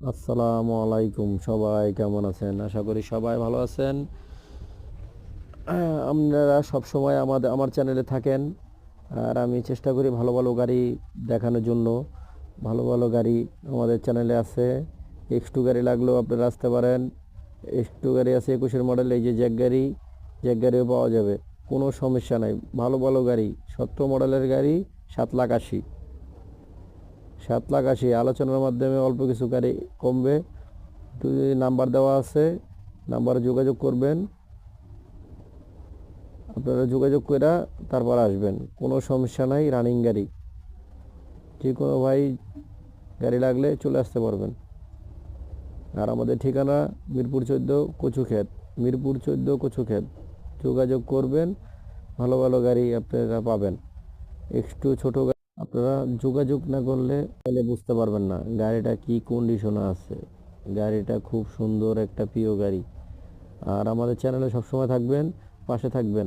আসসালামু আলাইকুম, সবাই কেমন আছেন? আশা করি সবাই ভালো আছেন। আপনারা সবসময় আমার চ্যানেলে থাকেন। আর আমি চেষ্টা করি ভালো ভালো গাড়ি দেখানোর জন্য। ভালো ভালো গাড়ি আমাদের চ্যানেলে আছে। X2 গাড়ি লাগলেও আপনারা আসতে পারেন। X2 গাড়ি আছে 21-এর মডেল, এই যে জ্যাক গাড়ি, জ্যাক গাড়িও পাওয়া যাবে, কোনো সমস্যা নাই। ভালো ভালো গাড়ি 17 মডেলের গাড়ি, 7,80,000, 7,80,000 আলোচনার মাধ্যমে অল্প কিছু গাড়ি কমবে। নাম্বার দেওয়া আছে, নাম্বারে যোগাযোগ করবেন। আপনারা যোগাযোগ করে তারপর আসবেন, কোনো সমস্যা নাই। রানিং গাড়ি, যে কোনো ভাই গাড়ি লাগলে চলে আসতে পারবেন। আর আমাদের ঠিকানা মিরপুর 14 কচুক্ষেত, মিরপুর 14 কচুক্ষেত। যোগাযোগ করবেন, ভালো ভালো গাড়ি আপনারা পাবেন। একটু ছোট গাড়ি আপনারা যোগাযোগ না করলে তাহলে বুঝতে পারবেন না গাড়িটা কি কন্ডিশনে আছে। গাড়িটা খুব সুন্দর একটা প্রিয় গাড়ি। আর আমাদের চ্যানেলে সবসময় থাকবেন, পাশে থাকবেন।